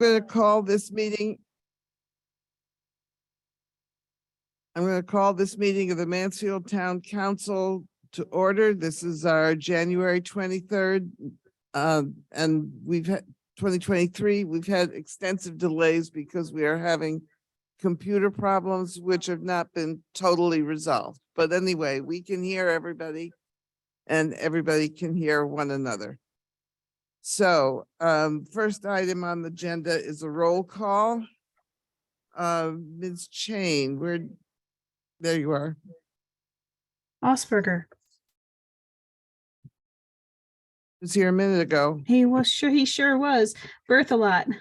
going to call this meeting. I'm going to call this meeting of the Mansfield Town Council to order. This is our January 23rd. And we've had 2023. We've had extensive delays because we are having computer problems, which have not been totally resolved. But anyway, we can hear everybody and everybody can hear one another. So first item on the agenda is a roll call. Ms. Chain, there you are. Osberger. Was here a minute ago. He sure was. Berthelot.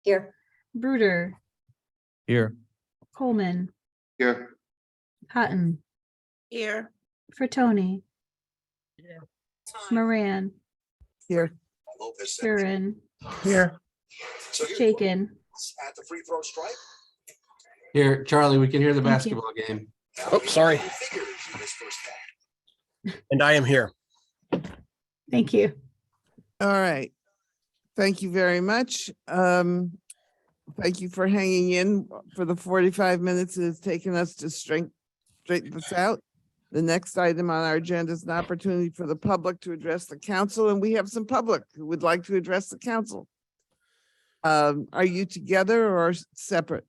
Here. Bruder. Here. Coleman. Here. Hutton. Here. Frattoni. Moran. Here. Curran. Here. Shaken. At the free throw stripe. Here, Charlie, we can hear the Thank you. basketball game. Oh, sorry. And I am here. Thank you. All right. Thank you very much. Thank you for hanging in for the 45 minutes it has taken us to straighten this out. The next item on our agenda is an opportunity for the public to address the council, and we have some public who would like to address the council. Are you together or separate?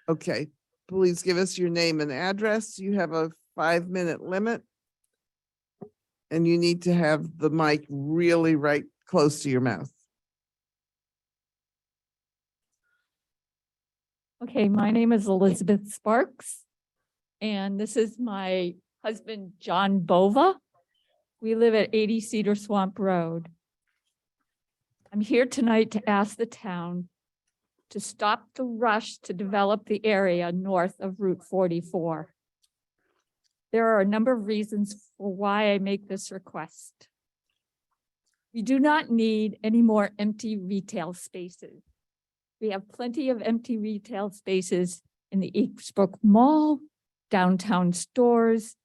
Okay, please give us your name and address. You have a 5-minute limit. And you need to have the mic really right close to your mouth. Okay, my name is Elizabeth Sparks, and this is my husband, John Bova. We live at 80 Cedar Swamp Road. I'm here tonight to ask the town to stop the rush to develop the area north of Route 44. There are a number of reasons for why I make this request. We do not need any more empty retail spaces. We have plenty of empty retail spaces in the Eastbrook Mall, downtown stores.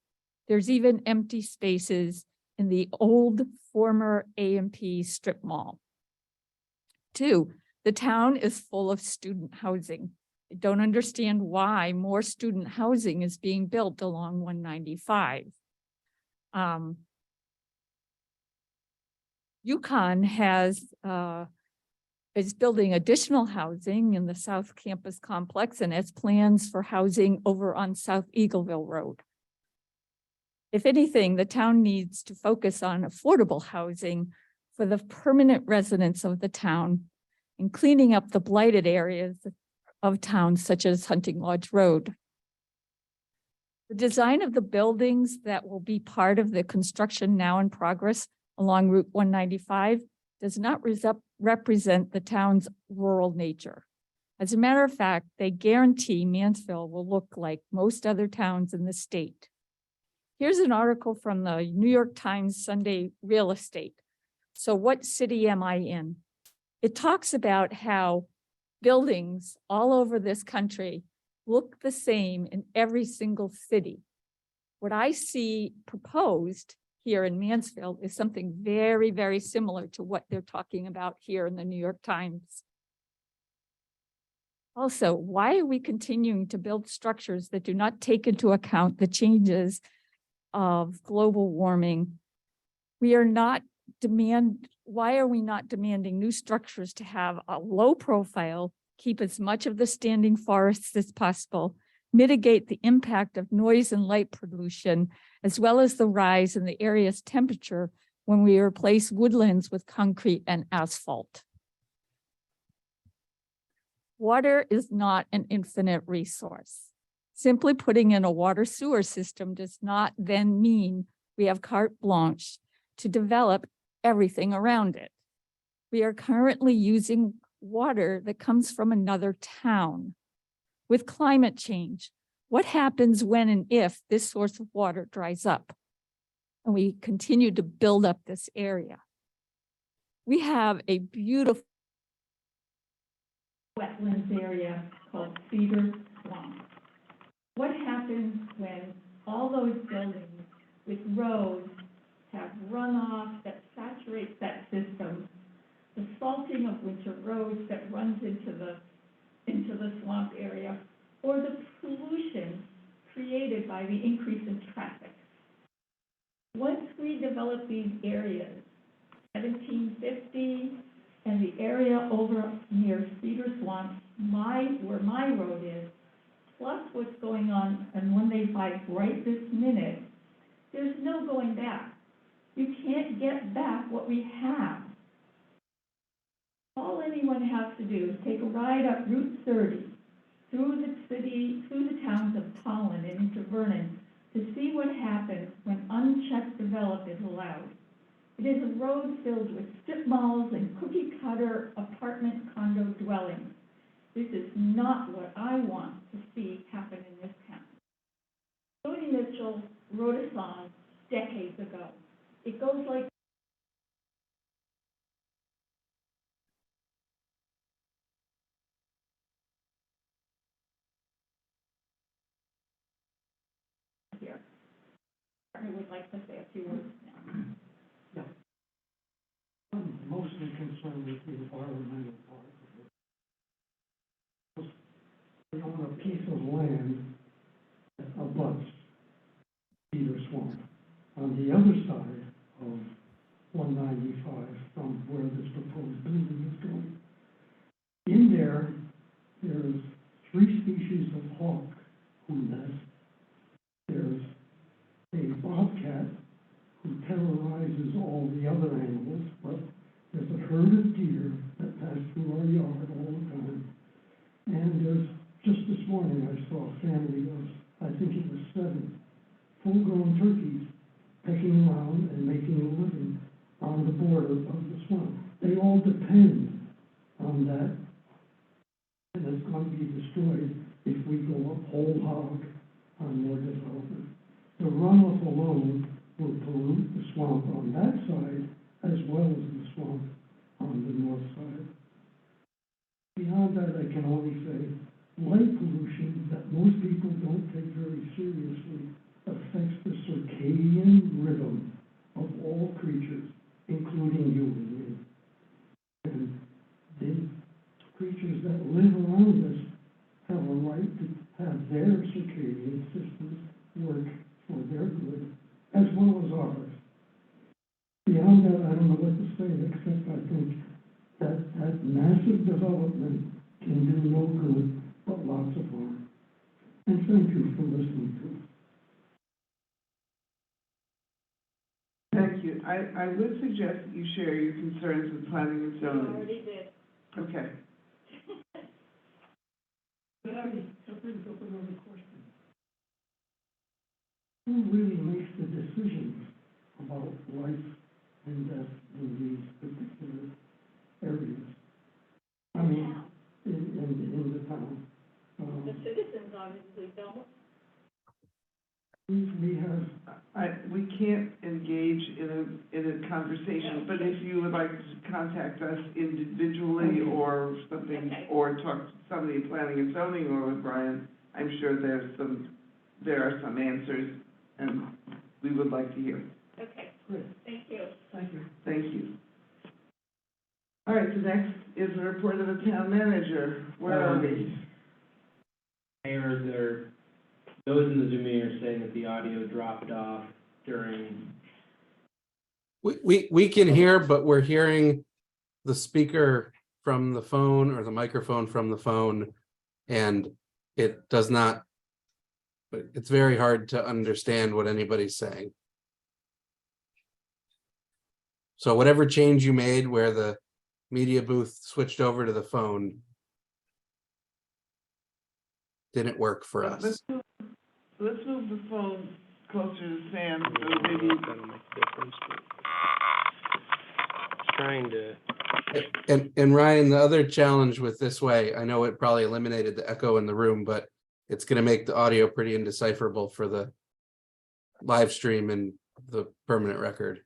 There's even empty spaces in the old former A&P strip mall. 2, the town is full of student housing. I don't understand why more student housing is being built along 195. UConn is building additional housing in the South Campus complex and has plans for housing over on South Eagleville Road. If anything, the town needs to focus on affordable housing for the permanent residents of the town and cleaning up the blighted areas of towns such as Hunting Lodge Road. The design of the buildings that will be part of the construction now in progress along Route 195 does not represent the town's rural nature. As a matter of fact, they guarantee Mansfield will look like most other towns in the state. Here's an article from the New York Times Sunday Real Estate. So what city am I in? It talks about how buildings all over this country look the same in every single city. What I see proposed here in Mansfield is something very, very similar to what they're talking about here in the New York Times. Also, why are we continuing to build structures that do not take into account the changes of global warming? Why are we not demanding new structures to have a low profile, keep as much of the standing forests as possible, mitigate the impact of noise and light pollution, as well as the rise in the area's temperature when we replace woodlands with concrete and asphalt? Water is not an infinite resource. Simply putting in a water sewer system does not then mean we have carte blanche to develop everything around it. We are currently using water that comes from another town. With climate change, what happens when and if this source of water dries up and we continue to build up this area? We have a beautiful wetlands area called Cedar Swamp. What happens when all those buildings with roads have runoff that saturates that system, the salting of winter road that runs into the swamp area, or the pollution created by the increase in traffic. Once we develop these areas, 1750 and the area over near Cedar Swamp, where my road is, plus what's going on in 185 right this minute, there's no going back. You can't get back what we have. All anyone has to do is take a ride up Route 30 through the towns of Tolland and into Vernon to see what happens when unchecked development is allowed. It is a road filled with strip malls and cookie cutter apartment condo dwellings. This is not what I want to see happen in this town. Joni Mitchell wrote a song decades ago. It goes like, here. I would like to say a few words now. I'm mostly concerned with the environmental part of it. We own a piece of land that abuts Cedar Swamp on the other side of 195 from where this proposed building is going. In there's 3 species of hawk who nest. There's a bobcat who terrorizes all the other animals, but there's a herd of deer that pass through our yard all the time. And there's, just this morning, I saw a family of, I think it was 7 full-grown turkeys pecking around and making a living on the border of the swamp. They all depend on that, and it's going to be destroyed if we go up whole hog on more development. The runoff alone will pollute the swamp on that side as well as the swamp on the north side. Beyond that, I can only say light pollution that most people don't take very seriously affects the circadian rhythm of all creatures, including you and me. And the creatures that live around us have a right to have their circadian systems work for their good, as well as ours. Beyond that, I don't know what to say, except I think that massive development can do no good, but lots of harm. And thank you for listening to us. Thank you. I would suggest that you share your concerns with planning and zoning. I already did. Okay. Feel free to go for another question. Who really makes the decisions about life and death in these particular areas? I mean, in the town. The citizens obviously don't. We have, We can't engage in a conversation, but if you would like to contact us individually or something, Okay. or talk to somebody in planning and zoning or with Brian, I'm sure there are some answers, and we would like to hear. Okay, great, thank you. thank you. Thank you. All right, so next is the report of the town manager. Where are we? Mayor, those in the Zoom meeting are saying that the audio dropped off during. We can hear, but we're hearing the speaker from the phone or the microphone from the phone, and it does not, but it's very hard to understand what anybody's saying. So whatever change you made where the media booth switched over to the phone didn't work for us. Let's move the phone closer to Sam, so maybe. That'll make a difference, but trying to. And Ryan, the other challenge with this way, I know it probably eliminated the echo in the room, but it's going to make the audio pretty indecipherable for the live stream and the permanent record.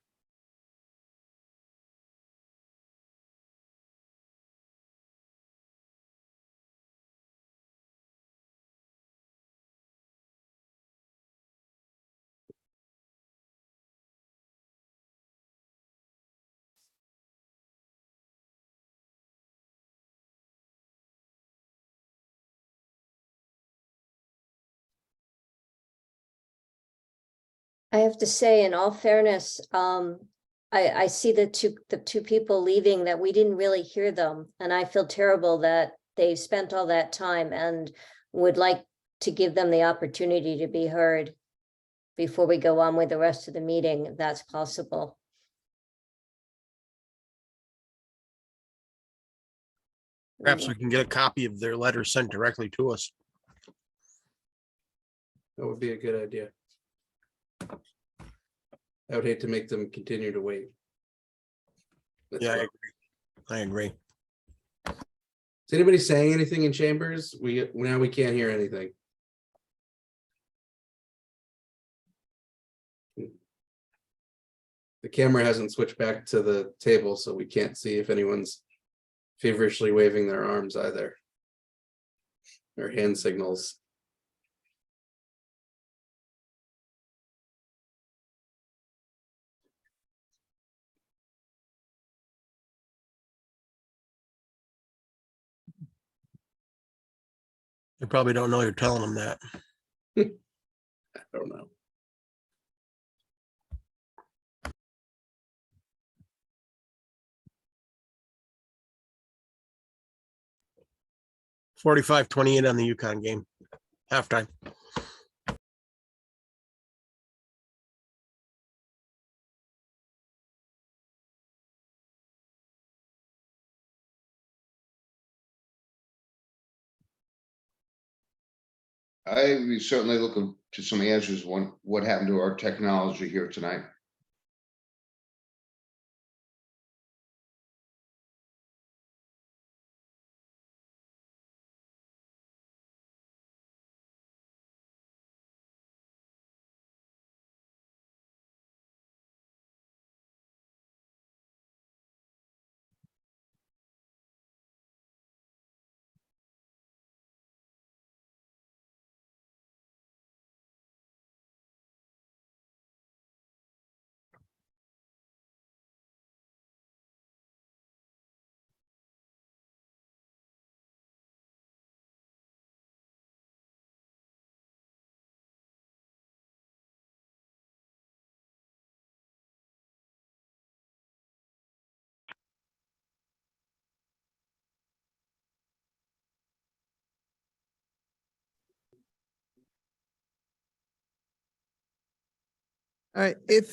I have to say, in all fairness, I see the two people leaving that we didn't really hear them. And I feel terrible that they spent all that time and would like to give them the opportunity to be heard before we go on with the rest of the meeting, if that's possible. Perhaps we can get a copy of their letter sent directly to us. That would be a good idea. I would hate to make them continue to wait. That's Yeah, all. I agree. Is anybody saying anything in chambers? Now we can't hear anything. The camera hasn't switched back to the table, so we can't see if anyone's feverishly waving their arms either. Or hand signals. They probably don't know you're telling them that. I don't know. $45-28 on the UConn game. Halftime. I be certainly looking to some answers on what happened to our technology here tonight. All right, if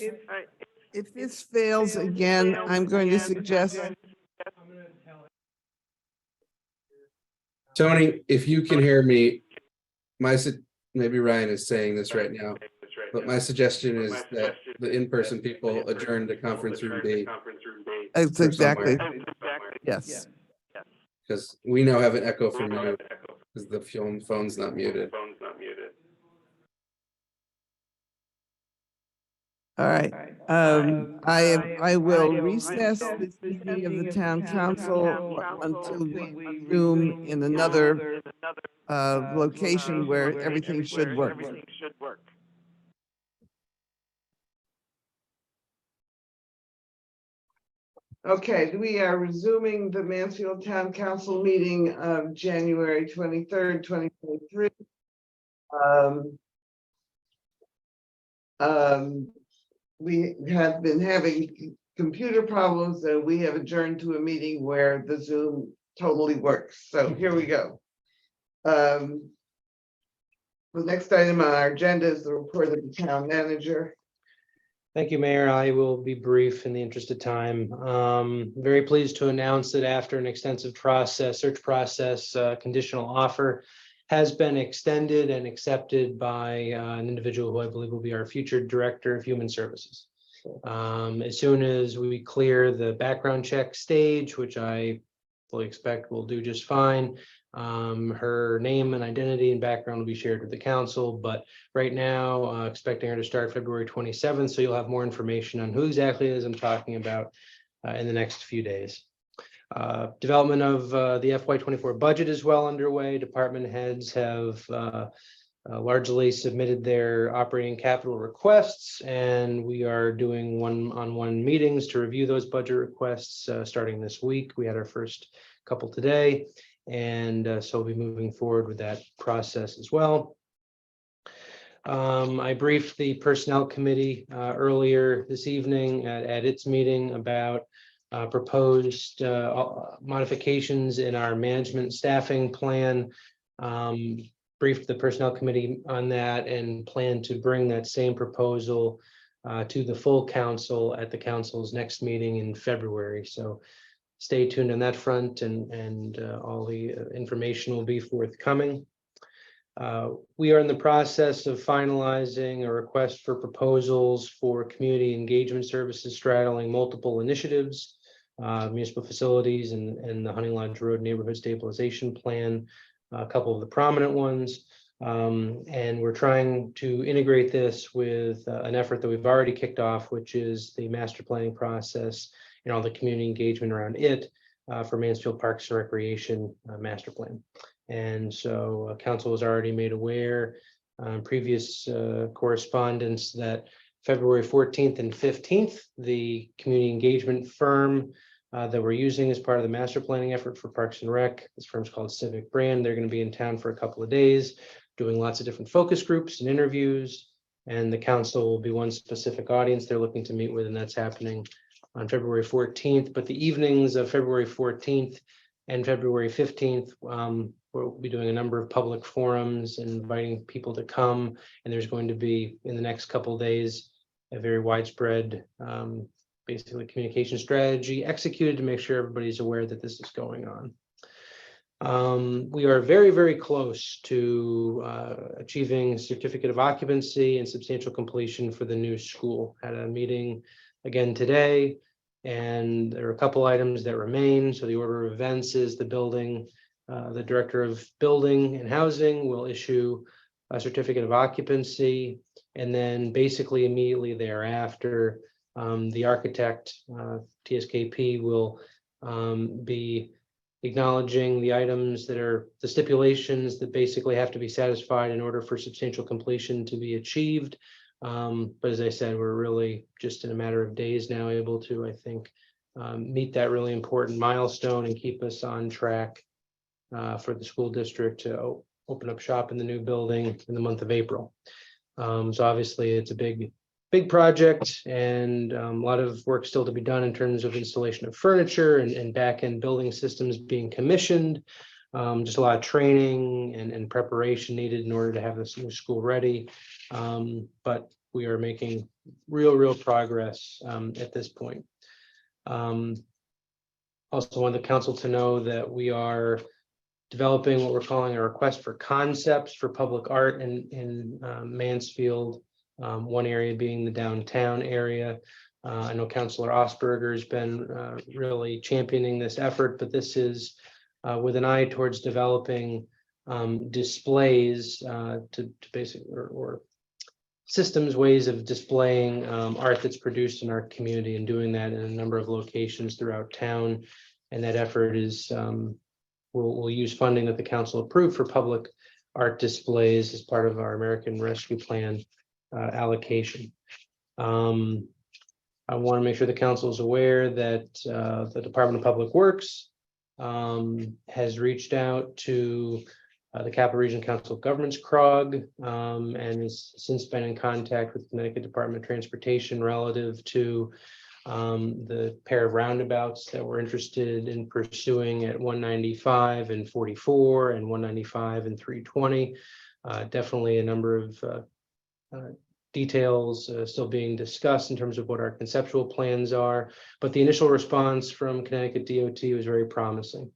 this fails again, I'm going to suggest, Tony, if you can hear me, maybe Ryan is saying this right now, but my suggestion is that the in-person people adjourn to conference room B. that's exactly, yes. Because we now have an echo from you, because the phone's not muted. All right, I will recess this meeting of the town council until we resume in another location where everything should work. Okay, we are resuming the Mansfield Town Council meeting of January 23rd, 2023. We have been having computer problems and we have adjourned to a meeting where the Zoom totally works. So here we go. The next item on our agenda is the report of the town manager. Thank you, Mayor. I will be brief in the interest of time. Very pleased to announce that after an extensive search process, conditional offer has been extended and accepted by an individual who I believe will be our future Director of Human Services. As soon as we clear the background check stage, which I fully expect will do just fine, her name and identity and background will be shared with the council, but right now expecting her to start February 27th, so you'll have more information on who exactly it is I'm talking about in the next few days. Development of the FY24 budget is well underway. Department heads have largely submitted their operating capital requests, and we are doing one-on-one meetings to review those budget requests starting this week. We had our first couple today, and so we'll be moving forward with that process as well. I briefed the Personnel Committee earlier this evening at its meeting about proposed modifications in our management staffing plan. Briefed the Personnel Committee on that and plan to bring that same proposal to the full council at the council's next meeting in February. So stay tuned on that front, and all the information will be forthcoming. We are in the process of finalizing a request for proposals for community engagement services straddling multiple initiatives, municipal facilities, and the Honey Lodge Road Neighborhood Stabilization Plan, a couple of the prominent ones. And we're trying to integrate this with an effort that we've already kicked off, which is the master planning process and all the community engagement around it for Mansfield Parks and Recreation Master Plan. And so council was already made aware previous correspondence that February 14th and 15th, the community engagement firm that we're using as part of the master planning effort for Parks and Rec, this firm's called Civic Brand. They're going to be in town for a couple of days, doing lots of different focus groups and interviews. And the council will be one specific audience they're looking to meet with, and that's happening on February 14th. But the evenings of February 14th and February 15th, we'll be doing a number of public forums and inviting people to come. And there's going to be, in the next couple of days, a very widespread, basically communication strategy executed to make sure everybody's aware that this is going on. We are very, very close to achieving certificate of occupancy and substantial completion for the new school. Had a meeting again today, and there are a couple items that remain. So the order of events is the building, the director of building and housing will issue a certificate of occupancy, and then basically immediately thereafter, the architect, TSKP, will be acknowledging the items that are the stipulations that basically have to be satisfied in order for substantial completion to be achieved. But as I said, we're really just in a matter of days now able to, I think, meet that really important milestone and keep us on track for the school district to open up shop in the new building in the month of April. So obviously it's a big project, and a lot of work still to be done in terms of installation of furniture and back-end building systems being commissioned. Just a lot of training and preparation needed in order to have this new school ready. But we are making real progress at this point. Also want the council to know that we are developing what we're calling a request for concepts for public art in Mansfield. One area being the downtown area. I know Councilor Osberger has been really championing this effort, but this is with an eye towards developing displays to basically or systems, ways of displaying art that's produced in our community, and doing that in a number of locations throughout town. And that effort is we'll use funding that the council approved for public art displays as part of our American Rescue Plan allocation. I want to make sure the council is aware that the Department of Public Works has reached out to the Capital Region Council of Governments, CROG, and has since been in contact with Connecticut Department of Transportation relative to the pair of roundabouts that we're interested in pursuing at 195 and 44 and 195 and 320. Definitely a number of details still being discussed in terms of what our conceptual plans are, but the initial response from Connecticut DOT was very promising.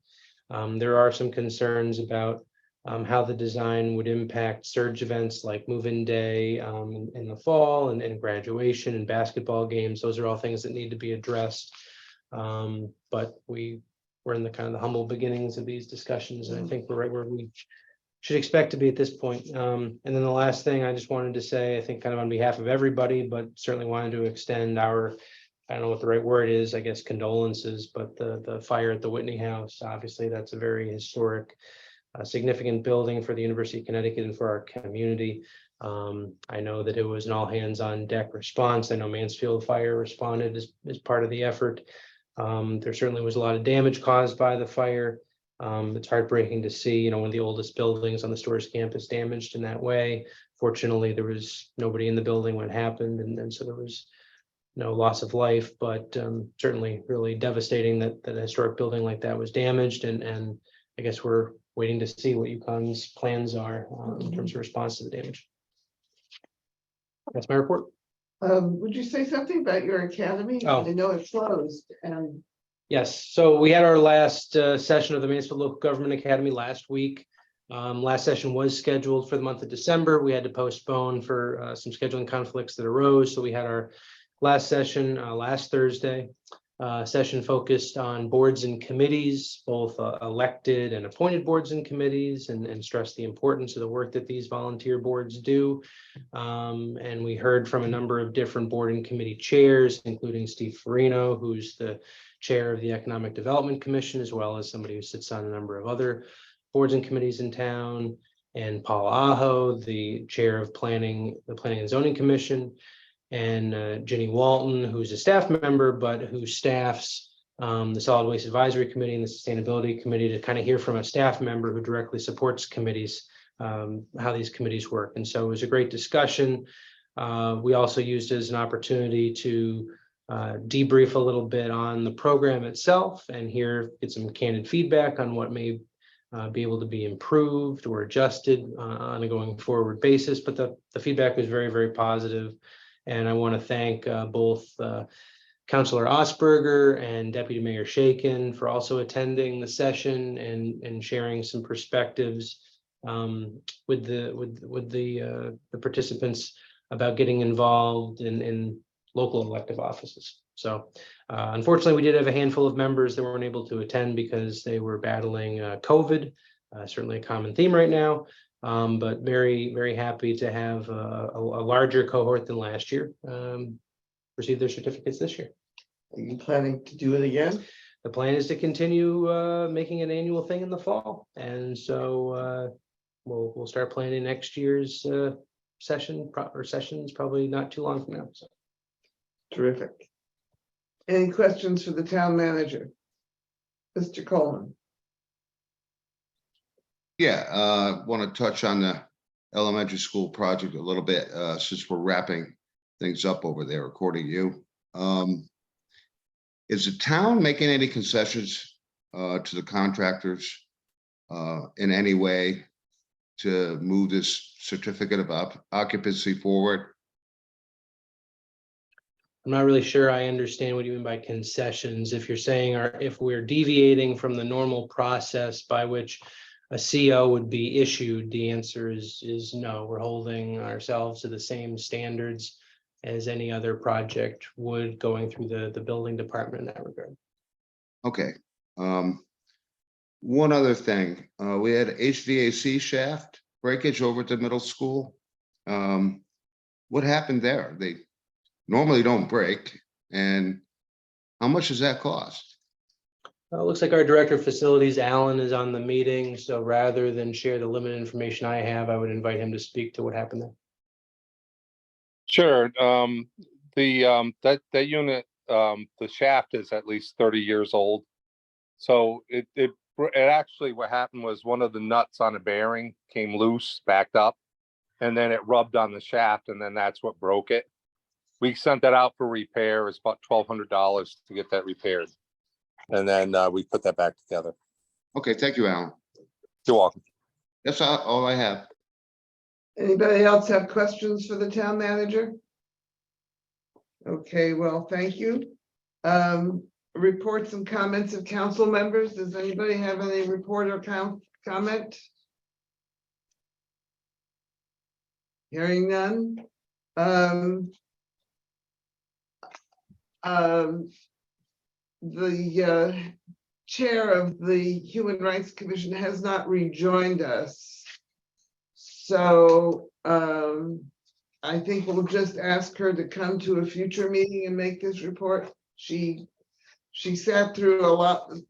There are some concerns about how the design would impact surge events like move-in day in the fall and graduation and basketball games. Those are all things that need to be addressed. But we're in the kind of the humble beginnings of these discussions, and I think we're right where we should expect to be at this point. And then the last thing I just wanted to say, I think kind of on behalf of everybody, but certainly wanted to extend our, I don't know what the right word is, I guess condolences, but the fire at the Whitney House, obviously that's a very historic, significant building for the University of Connecticut and for our community. I know that it was an all hands on deck response. I know Mansfield Fire responded as part of the effort. There certainly was a lot of damage caused by the fire. It's heartbreaking to see, you know, one of the oldest buildings on the Storrs campus damaged in that way. Fortunately, there was nobody in the building when it happened, and so there was no loss of life, but certainly really devastating that a historic building like that was damaged, and I guess we're waiting to see what UConn's plans are in terms of response to the damage. That's my report. Would you say something about your academy? Oh. I know it's closed and Yes, so we had our last session of the Mansfield Local Government Academy last week. Last session was scheduled for the month of December. We had to postpone for some scheduling conflicts that arose. So we had our last session last Thursday. Session focused on boards and committees, both elected and appointed boards and committees, and stressed the importance of the work that these volunteer boards do. And we heard from a number of different board and committee chairs, including Steve Farino, who's the chair of the Economic Development Commission, as well as somebody who sits on a number of other boards and committees in town, and Paul Aho, the chair of the Planning and Zoning Commission, and Jenny Walton, who's a staff member, but who staffs the Solid Waste Advisory Committee and the Sustainability Committee, to kind of hear from a staff member who directly supports committees, how these committees work. And so it was a great discussion. We also used it as an opportunity to debrief a little bit on the program itself and get some candid feedback on what may be able to be improved or adjusted on a going forward basis. But the feedback was very, very positive. And I want to thank both Councilor Osberger and Deputy Mayor Shaken for also attending the session and sharing some perspectives with the participants about getting involved in local elective offices. So unfortunately, we did have a handful of members that weren't able to attend because they were battling COVID, certainly a common theme right now. But very, very happy to have a larger cohort than last year receive their certificates this year. are you planning to do it again? The plan is to continue making an annual thing in the fall, and so we'll start planning next year's sessions probably not too long from now. So. Terrific. Any questions for the town manager? Mr. Coleman? Yeah, want to touch on the elementary school project a little bit, since we're wrapping things up over there, according to you. Is the town making any concessions to the contractors in any way to move this certificate of occupancy forward? I'm not really sure I understand what you mean by concessions. If you're saying, if we're deviating from the normal process by which a CO would be issued, the answer is no. We're holding ourselves to the same standards as any other project would, going through the building department in that regard. Okay. One other thing, we had HVAC shaft breakage over at the middle school. What happened there? They normally don't break, and how much does that cost? Well, it looks like our director of facilities, Alan, is on the meeting. So rather than share the limited information I have, I would invite him to speak to what happened there. Sure. That unit, the shaft is at least 30 years old. So it actually, what happened was one of the nuts on the bearing came loose, backed up, and then it rubbed on the shaft, and then that's what broke it. We sent that out for repair. It's about $1,200 to get that repaired. And then we put that back together. Okay, thank you, Alan. You're welcome. That's all I have. Anybody else have questions for the town manager? Okay, well, thank you. Reports and comments of council members. Does anybody have any report or comment? Hearing none. The chair of the Human Rights Commission has not rejoined us. So I think we'll just ask her to come to a future meeting and make this report. She sat through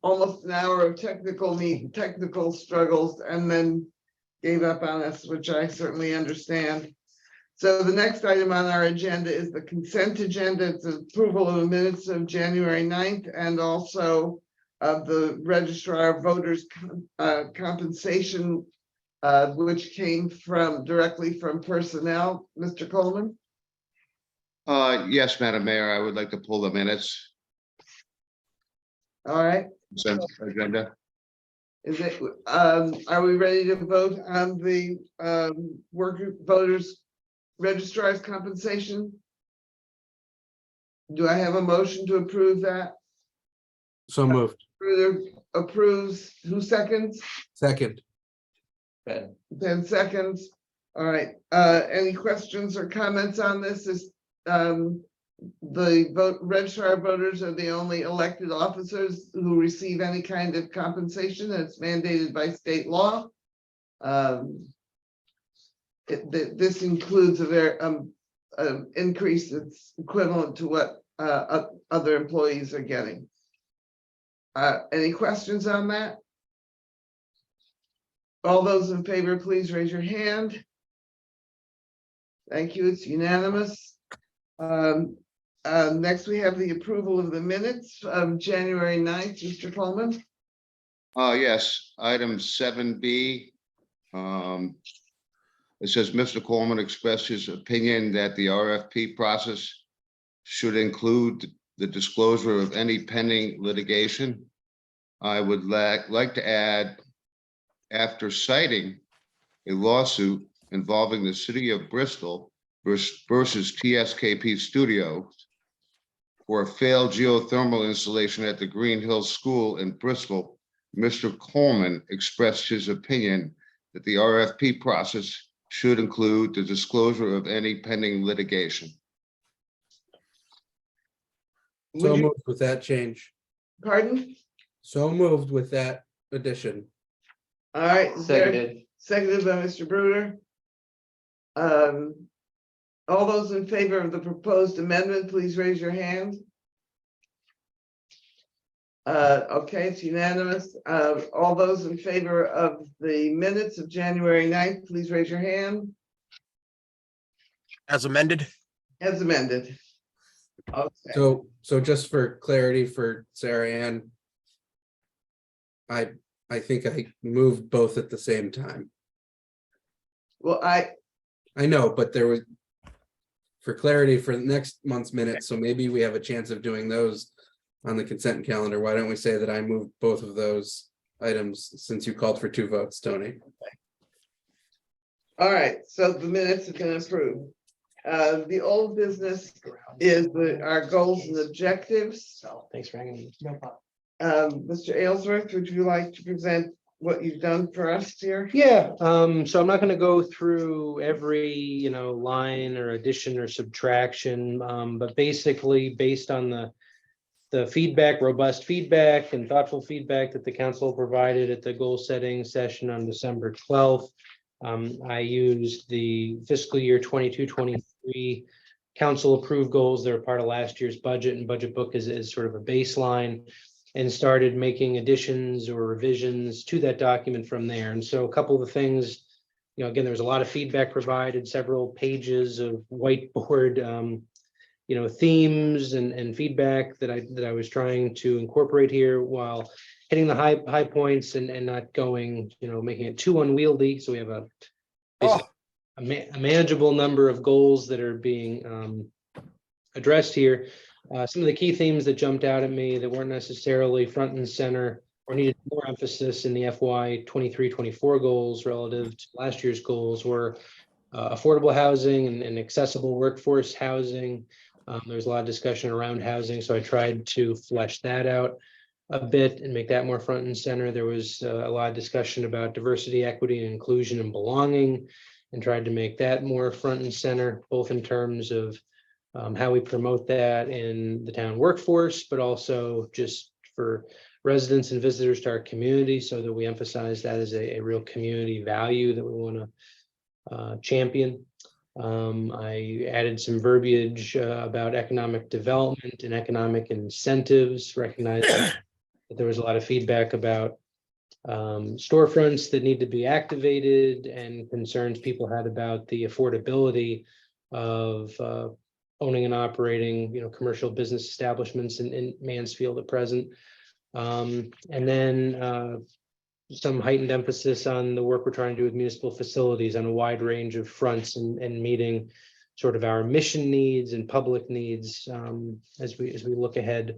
almost an hour of technical struggles and then gave up on us, which I certainly understand. So the next item on our agenda is the consent agenda. It's approval of the minutes of January 9th and also of the registrar of voters compensation, which came directly from personnel. Mr. Coleman? Yes, Madam Mayor, I would like to pull the minutes. All right. Consent agenda. Is it, are we ready to vote on the voters registrar's compensation? Do I have a motion to approve that? So moved. Further approves, who seconds? Second. Ben seconds. All right, any questions or comments on this? Is the registrar of voters are the only elected officers who receive any kind of compensation, and it's mandated by state law. This includes a very increase that's equivalent to what other employees are getting. Any questions on that? All those in favor, please raise your hand. Thank you, it's unanimous. Next, we have the approval of the minutes of January 9th, Mr. Coleman. Yes, item 7B. It says Mr. Coleman expressed his opinion that the RFP process should include the disclosure of any pending litigation. I would like to add, after citing a lawsuit involving the city of Bristol versus TSKP Studios for a failed geothermal installation at the Green Hills School in Bristol, Mr. Coleman expressed his opinion that the RFP process should include the disclosure of any pending litigation. So Would you- moved with that change. Pardon? So moved with that addition. All right. is there- Seconded. Seconded by Mr. Bruder. All those in favor of the proposed amendment, please raise your hand. Okay, it's unanimous. All those in favor of the minutes of January 9th, please raise your hand. As amended. As amended. Okay, So just for clarity for Sarah Ann, I think I moved both at the same time. well, I know, but there was, for clarity for next month's minutes, so maybe we have a chance of doing those on the consent calendar. Why don't we say that I moved both of those items since you called for 2 votes, Tony? all right, so the minutes have been approved. The old business is our goals and objectives. Thanks for hanging. me. Mr. Aylesworth, would you like to present what you've done for us here? Yeah, so I'm not gonna go through every, line or addition or subtraction, but basically based on the feedback, robust feedback and thoughtful feedback that the council provided at the goal setting session on December 12th. I used the fiscal year 22-23 council approved goals that are part of last year's budget and budget book as sort of a baseline, and started making additions or revisions to that document from there. And so a couple of the things, again, there was a lot of feedback provided, several pages of whiteboard, themes and feedback that I was trying to incorporate here while hitting the high points and not going, making it too unwieldy. So we have a manageable number of goals that are being addressed here. Some of the key themes that jumped out at me that weren't necessarily front and center or needed more emphasis in the FY 23-24 goals relative to last year's goals were affordable housing and accessible workforce housing. There's a lot of discussion around housing, so I tried to flesh that out a bit and make that more front and center. There was a lot of discussion about diversity, equity, and inclusion and belonging, and tried to make that more front and center, both in terms of how we promote that in the town workforce, but also just for residents and visitors to our community, so that we emphasize that as a real community value that we want to champion. I added some verbiage about economic development and economic incentives, recognizing that there was a lot of feedback about storefronts that need to be activated and concerns people had about the affordability of owning and operating, commercial business establishments in Mansfield at present. And then some heightened emphasis on the work we're trying to do with municipal facilities on a wide range of fronts and meeting sort of our mission needs and public needs as we look ahead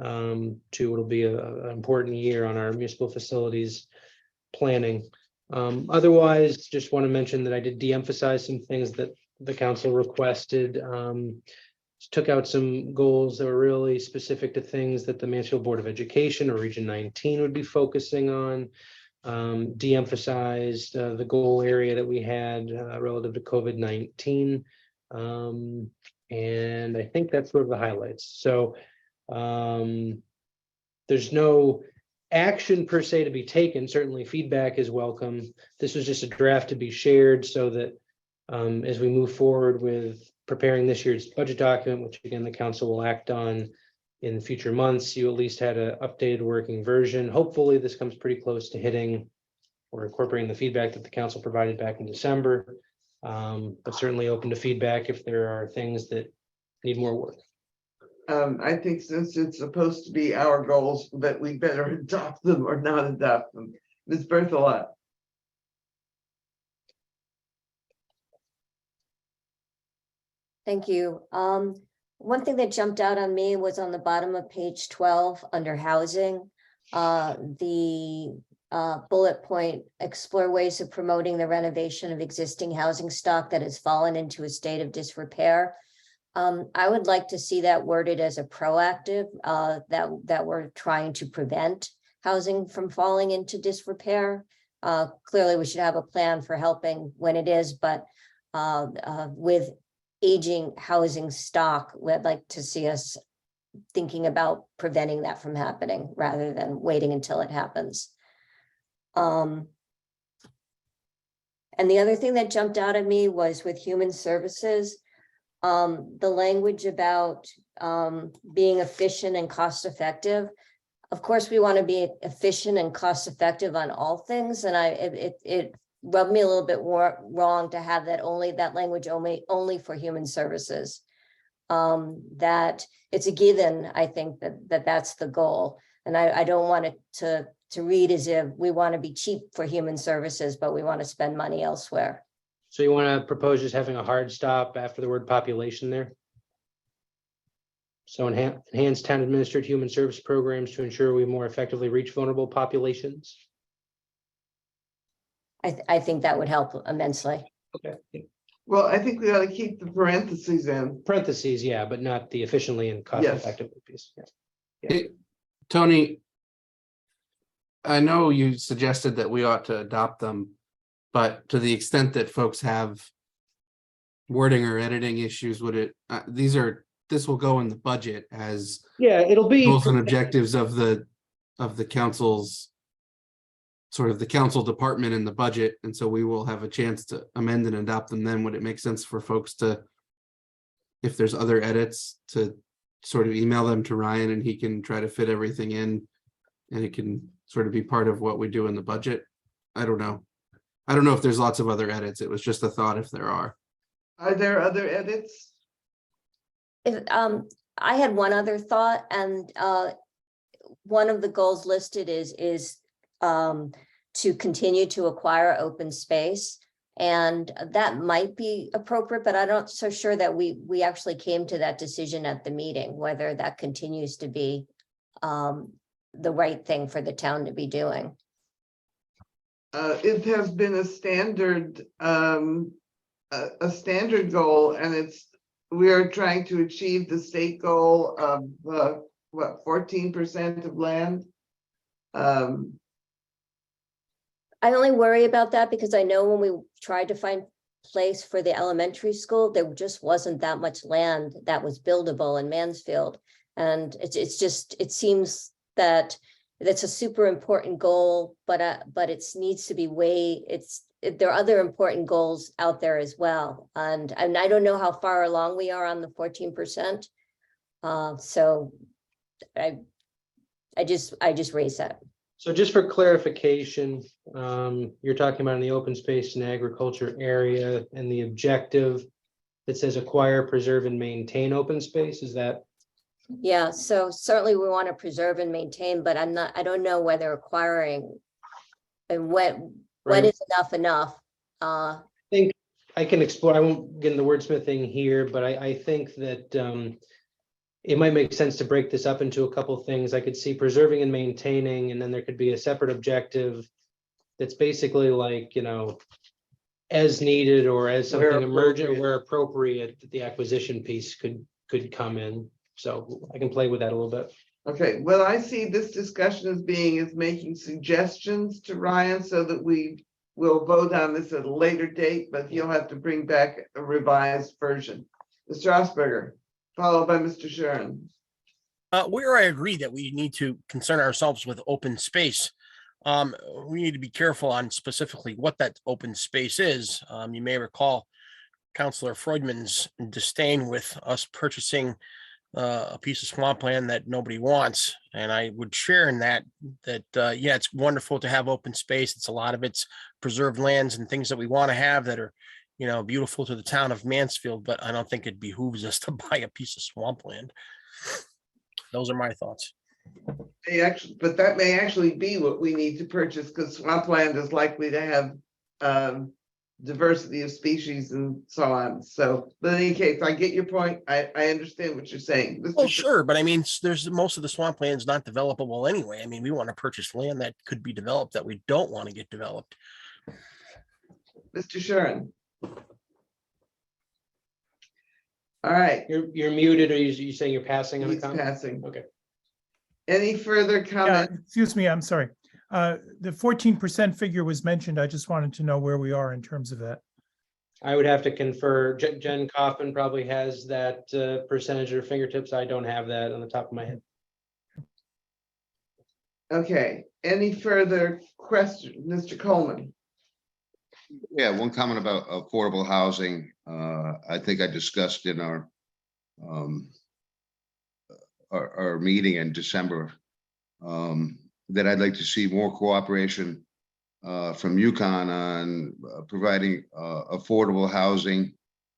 to what'll be an important year on our municipal facilities planning. Otherwise, just want to mention that I did de-emphasize some things that the council requested. Took out some goals that were really specific to things that the Mansfield Board of Education or Region 19 would be focusing on. De-emphasized the goal area that we had relative to COVID-19. And I think that's sort of the highlights. So there's no action per se to be taken. Certainly feedback is welcome. This was just a draft to be shared so that as we move forward with preparing this year's budget document, which again, the council will act on in future months, you at least had an updated working version. Hopefully this comes pretty close to hitting or incorporating the feedback that the council provided back in December. But certainly open to feedback if there are things that need more work. I think since it's supposed to be our goals, that we better adopt them or not adopt them. Ms. Berthelot. Thank you. One thing that jumped out on me was on the bottom of page 12 under housing. The bullet point, explore ways of promoting the renovation of existing housing stock that has fallen into a state of disrepair. I would like to see that worded as a proactive, that we're trying to prevent housing from falling into disrepair. Clearly, we should have a plan for helping when it is, but with aging housing stock, we'd like to see us thinking about preventing that from happening rather than waiting until it happens. And the other thing that jumped out at me was with human services, the language about being efficient and cost effective. Of course, we want to be efficient and cost effective on all things, and it rubbed me a little bit wrong to have that language only for human services. That it's a given, I think that's the goal. And I don't want it to read as if we want to be cheap for human services, but we want to spend money elsewhere. So you want to propose just having a hard stop after the word population there? So enhance town administered human service programs to ensure we more effectively reach vulnerable populations. I think that would help immensely. Okay. Well, I think we ought to keep the parentheses in. Parentheses, yeah, but not the efficiently and cost effectively piece. Yeah. Tony, I know you suggested that we ought to adopt them, but to the extent that folks have wording or editing issues, would it, this will go in the budget as It'll be goals and objectives of the council's sort of the council department in the budget. And so we will have a chance to amend and adopt them then. Would it make sense for folks to, if there's other edits, to sort of email them to Ryan and he can try to fit everything in and it can sort of be part of what we do in the budget? I don't know. I don't know if there's lots of other edits. It was just a thought if there are. Are there other edits? I had one other thought, and one of the goals listed is to continue to acquire open space, and that might be appropriate, but I'm not so sure that we actually came to that decision at the meeting, whether that continues to be the right thing for the town to be doing. It has been a standard goal, and we are trying to achieve the state goal of what, 14% of land. I only worry about that because I know when we tried to find place for the elementary school, there just wasn't that much land that was buildable in Mansfield. And it seems that that's a super important goal, but it needs to be there are other important goals out there as well. And I don't know how far along we are on the 14%. So I just raised that. So just for clarification, you're talking about in the open space and agriculture area and the objective that says acquire, preserve, and maintain open space. Is that Yeah, so certainly we want to preserve and maintain, but I don't know whether acquiring and when Right. is enough. Think I can explore, I won't get into wordsmithing here, but I think that it might make sense to break this up into a couple of things. I could see preserving and maintaining, and then there could be a separate objective that's basically like, as needed or as Where something emergent, or appropriate. where appropriate, the acquisition piece could come in. So I can play with that a little bit. Okay, well, I see this discussion as making suggestions to Ryan so that we will vote on this at a later date, but he'll have to bring back a revised version. Mr. Osberger, followed by Mr. Sharon. Where I agree that we need to concern ourselves with open space. We need to be careful on specifically what that open space is. You may recall Councillor Freudman's disdain with us purchasing a piece of swampland that nobody wants. And I would share in that, yeah, it's wonderful to have open space. It's a lot of it's preserved lands and things that we want to have that are, beautiful to the town of Mansfield, but I don't think it behooves us to buy a piece of swampland. Those are my thoughts. But that may actually be what we need to purchase, because swampland is likely to have diversity of species and so on. So, but in any case, I get your point. I understand what you're saying. Mr. Well, sure, but I mean, there's most of the swampland is not developable anyway. I mean, we want to purchase land that could be developed that we don't want to get developed. Mr. Sharon. All right, You're muted, or you saying you're passing on the he's comment? passing. Okay. Any further Yeah, comment? excuse me, I'm sorry. The 14% figure was mentioned. I just wanted to know where we are in terms of that. I would have to confer. Jen Kaufman probably has that percentage at her fingertips. I don't have that on the top of my head. Okay, any further question, Mr. Coleman? Yeah, one comment about affordable housing. I think I discussed in our meeting in December that I'd like to see more cooperation from UConn on providing affordable housing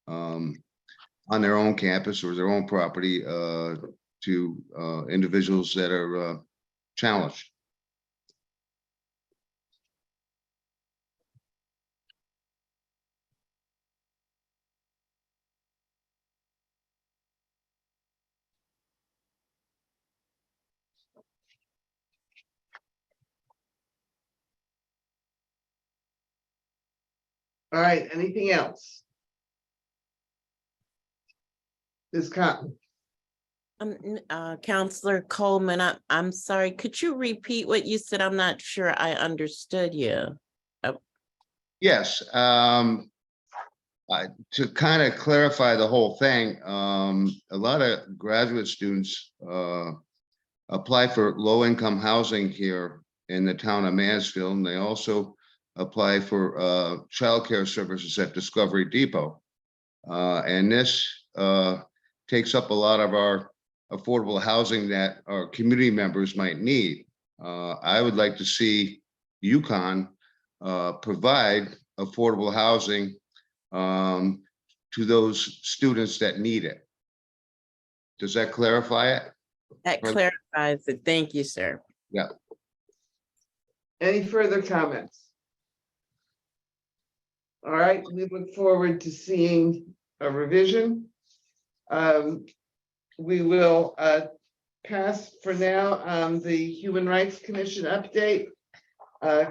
on their own campus or their own property to individuals that are challenged. All right, anything else? Ms. Cotton, Counselor Coleman, I'm sorry, could you repeat what you said? I'm not sure I understood you. Yes, to kind of clarify the whole thing, a lot of graduate students apply for low-income housing here in the town of Mansfield, and they also apply for childcare services at Discovery Depot. And this takes up a lot of our affordable housing that our community members might need. I would like to see UConn provide affordable housing to those students that need it. Does that clarify it? That clarifies it. Thank you, sir. Yeah. any further comments? All right, we look forward to seeing a revision. We will pass for now on the Human Rights Commission update.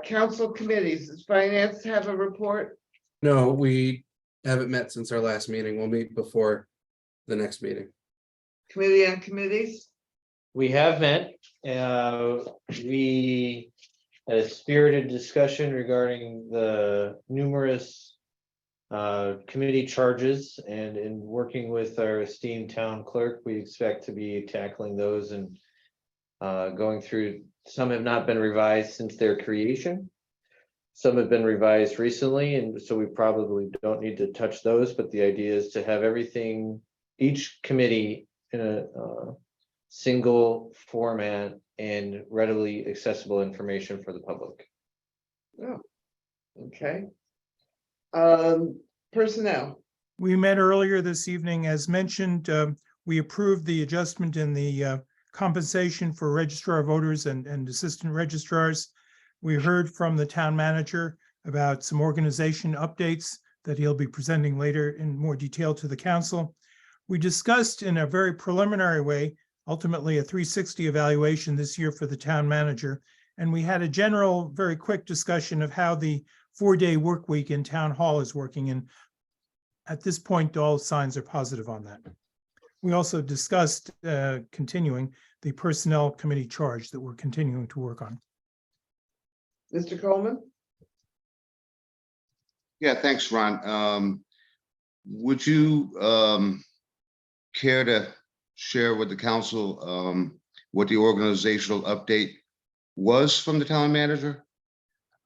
Council committees, does finance have a report? No, we haven't met since our last meeting. We'll meet before the next meeting. Committee on committees? We have met. We had a spirited discussion regarding the numerous committee charges, and in working with our esteemed town clerk, we expect to be tackling those and going through. Some have not been revised since their creation. Some have been revised recently, and so we probably don't need to touch those, but the idea is to have everything, each committee in a single format and readily accessible information for the public. Oh, okay. Personnel. We met earlier this evening. As mentioned, We approved the adjustment in the compensation for registrar of voters and assistant registrars. We heard from the town manager about some organization updates that he'll be presenting later in more detail to the council. We discussed in a very preliminary way, ultimately a 360 evaluation this year for the town manager. And we had a general, very quick discussion of how the 4-day work week in town hall is working. And at this point, all signs are positive on that. We also discussed continuing the personnel committee charge that we're continuing to work on. Mr. Coleman? Yeah, thanks, Ron. Would you care to share with the council what the organizational update was from the town manager?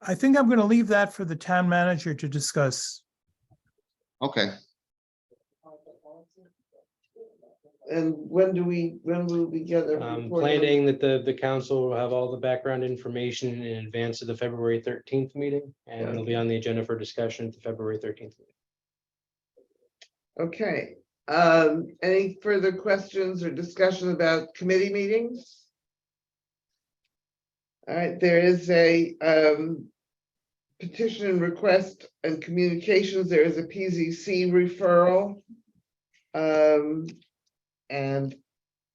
I think I'm going to leave that for the town manager to discuss. Okay, And when will we get a I'm report on- planning that the council will have all the background information in advance of the February 13th meeting, and it'll be on the agenda for discussion at the February 13th meeting. Okay, any further questions or discussion about committee meetings? All right, there is a petition and request and communications. There is a PZC referral. And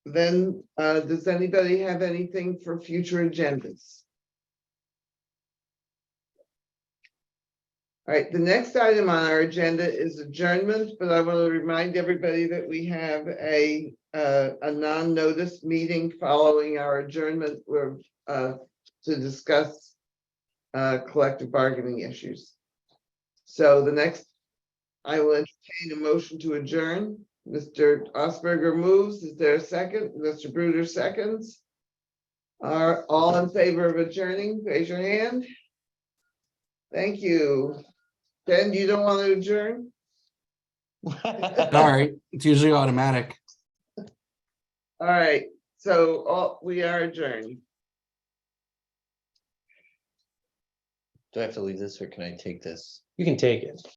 then, does anybody have anything for future agendas? All right, the next item on our agenda is adjournment, but I want to remind everybody that we have a non-notice meeting following our adjournment to discuss collective bargaining issues. So the next, I will entertain a motion to adjourn. Mr. Osberger moves. Is there a second? Mr. Bruder seconds. Are all in favor of adjourning? Raise your hand. Thank you. Ben, you don't want to adjourn? Sorry, it's usually automatic. All right, so we are adjourned. Do I have to leave this or can I take this? You can take it.